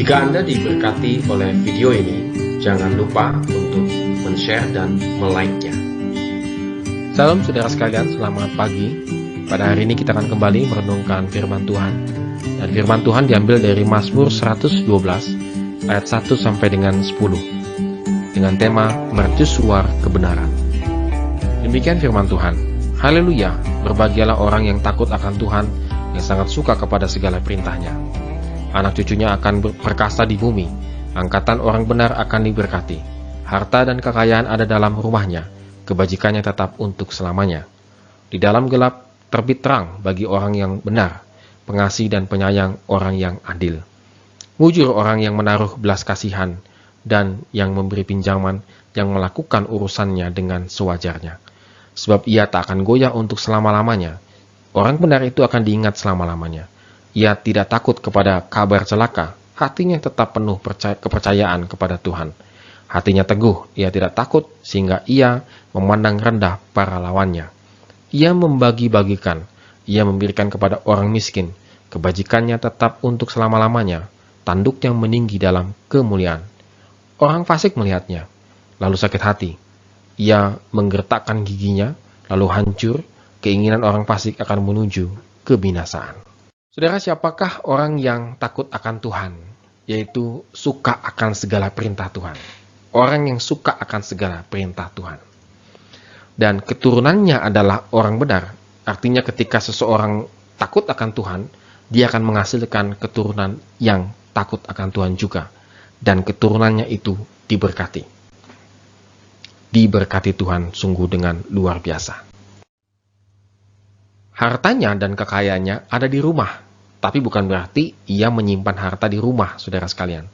Jika Anda diberkati oleh video ini, jangan lupa untuk men-share dan me-like-nya. Salam saudara sekalian, selamat pagi. Pada hari ini kita akan kembali merenungkan firman Tuhan. Dan firman Tuhan diambil dari Mazmur 112 ayat 1 sampai dengan 10 dengan tema mercusuar kebenaran. Demikian firman Tuhan. Haleluya, berbahagialah orang yang takut akan Tuhan, yang sangat suka kepada segala perintahnya. Anak cucunya akan perkasa di bumi, angkatan orang benar akan diberkati. Harta dan kekayaan ada dalam rumahnya, kebajikannya tetap untuk selamanya. Di dalam gelap terbit terang bagi orang yang benar, pengasih dan penyayang orang yang adil. Mujur orang yang menaruh belas kasihan, dan yang memberi pinjaman, yang melakukan urusannya dengan sewajarnya. Sebab ia tak akan goyah untuk selama-lamanya. Orang benar itu akan diingat selama-lamanya. Ia tidak takut kepada kabar celaka, hatinya tetap penuh kepercayaan kepada Tuhan. Hatinya teguh, ia tidak takut, sehingga ia memandang rendah para lawannya. Ia membagi-bagikan, ia memberikan kepada orang miskin, kebajikannya tetap untuk selama-lamanya, tanduknya meninggi dalam kemuliaan. Orang fasik melihatnya, lalu sakit hati. Ia menggertakkan giginya, lalu hancur, keinginan orang fasik akan menuju kebinasaan. Saudara, siapakah orang yang takut akan Tuhan? Yaitu suka akan segala perintah Tuhan. Orang yang suka akan segala perintah Tuhan. Dan keturunannya adalah orang benar. Artinya ketika seseorang takut akan Tuhan, dia akan menghasilkan keturunan yang takut akan Tuhan juga. Dan keturunannya itu diberkati. Diberkati Tuhan sungguh dengan luar biasa. Hartanya dan kekayaannya ada di rumah. Tapi bukan berarti ia menyimpan harta di rumah, saudara sekalian.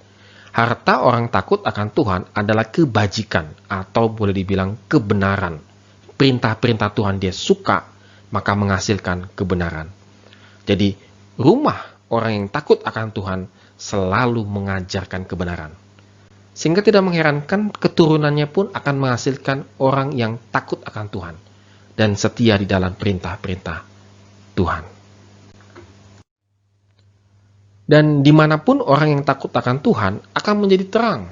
Harta orang takut akan Tuhan adalah kebajikan, atau boleh dibilang kebenaran. Perintah-perintah Tuhan dia suka, maka menghasilkan kebenaran. Jadi, rumah orang yang takut akan Tuhan selalu mengajarkan kebenaran. Sehingga tidak mengherankan keturunannya pun akan menghasilkan orang yang takut akan Tuhan dan setia di dalam perintah-perintah Tuhan. Dan dimanapun orang yang takut akan Tuhan akan menjadi terang.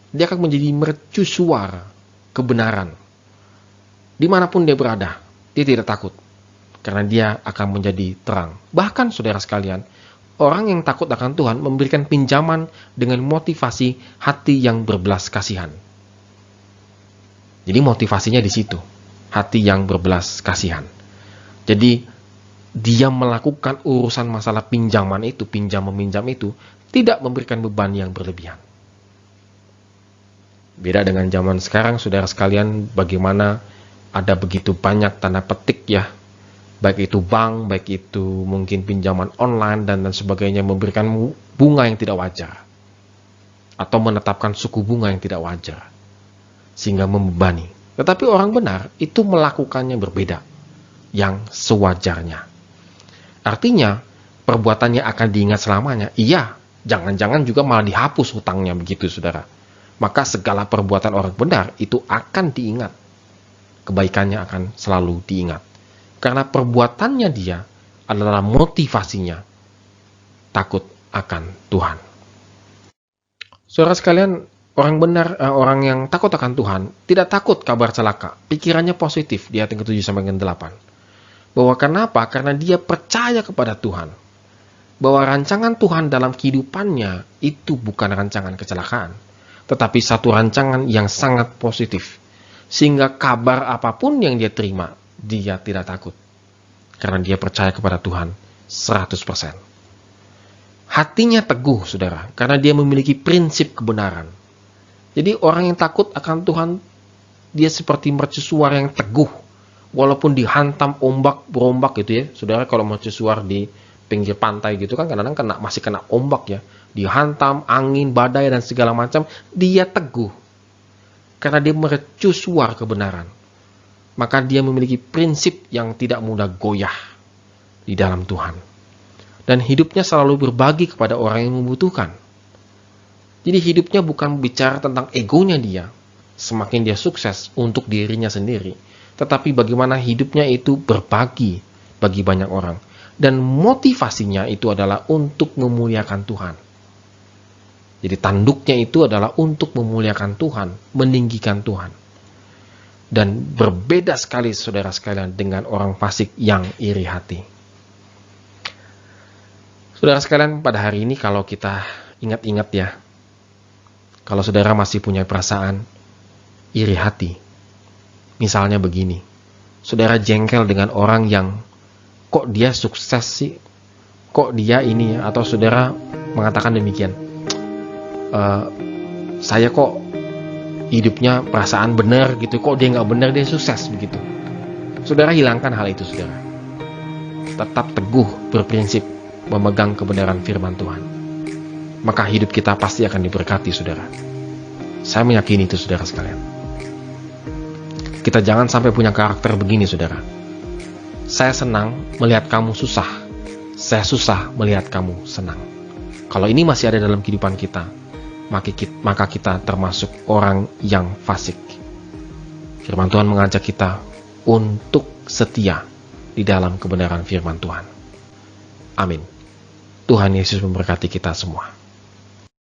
Dia akan menjadi mercusuar kebenaran. Dimanapun dia berada, dia tidak takut. Karena dia akan menjadi terang. Bahkan saudara sekalian, orang yang takut akan Tuhan memberikan pinjaman dengan motivasi hati yang berbelas kasihan. Jadi motivasinya di situ. Hati yang berbelas kasihan. Jadi dia melakukan urusan masalah pinjaman itu, pinjam-meminjam itu, tidak memberikan beban yang berlebihan. Beda dengan zaman sekarang, saudara sekalian, bagaimana ada begitu banyak tanda petik ya, baik itu bank, baik itu mungkin pinjaman online, dan sebagainya, memberikan bunga yang tidak wajar. Atau menetapkan suku bunga yang tidak wajar. Sehingga membebani. Tetapi orang benar itu melakukannya berbeda. Yang sewajarnya. Artinya, perbuatannya akan diingat selamanya. Iya, jangan-jangan juga malah dihapus hutangnya begitu, saudara. Maka segala perbuatan orang benar itu akan diingat. Kebaikannya akan selalu diingat. Karena perbuatannya dia adalah motivasinya takut akan Tuhan. Saudara sekalian, orang benar, orang yang takut akan Tuhan, tidak takut kabar celaka. Pikirannya positif di ayat yang ke-7 sampai ke-8. Bahwa kenapa? Karena dia percaya kepada Tuhan. Bahwa rancangan Tuhan dalam kehidupannya itu bukan rancangan kecelakaan. Tetapi satu rancangan yang sangat positif. Sehingga kabar apapun yang dia terima, dia tidak takut. Karena dia percaya kepada Tuhan 100%. Hatinya teguh, saudara. Karena dia memiliki prinsip kebenaran. Jadi orang yang takut akan Tuhan, dia seperti mercusuar yang teguh. Walaupun dihantam ombak berombak gitu ya, saudara, kalau mercusuar di pinggir pantai gitu kan kadang-kadang masih kena ombak ya, dihantam angin, badai dan segala macam, dia teguh karena dia mercusuar kebenaran. Maka dia memiliki prinsip yang tidak mudah goyah di dalam Tuhan, dan hidupnya selalu berbagi kepada orang yang membutuhkan. Jadi hidupnya bukan bicara tentang egonya dia, semakin dia sukses untuk dirinya sendiri, tetapi bagaimana hidupnya itu berbagi bagi banyak orang. Dan motivasinya itu adalah untuk memuliakan Tuhan. Jadi tanduknya itu adalah untuk memuliakan Tuhan, meninggikan Tuhan. Dan berbeda sekali saudara sekalian dengan orang fasik yang iri hati. Saudara sekalian, pada hari ini kalau kita ingat-ingat ya, kalau saudara masih punya perasaan iri hati, misalnya begini, saudara jengkel dengan orang yang kok dia sukses sih, kok dia ini ya, atau saudara mengatakan demikian, saya kok hidupnya perasaan benar gitu, kok dia nggak benar, dia sukses begitu. Saudara hilangkan hal itu saudara. Tetap teguh berprinsip memegang kebenaran firman Tuhan. Maka hidup kita pasti akan diberkati saudara. Saya meyakini itu saudara sekalian. Kita jangan sampai punya karakter begini saudara. Saya senang melihat kamu susah. Saya susah melihat kamu senang. Kalau ini masih ada dalam kehidupan kita, maka kita termasuk orang yang fasik. Firman Tuhan mengajak kita untuk setia di dalam kebenaran firman Tuhan. Amin. Tuhan Yesus memberkati kita semua.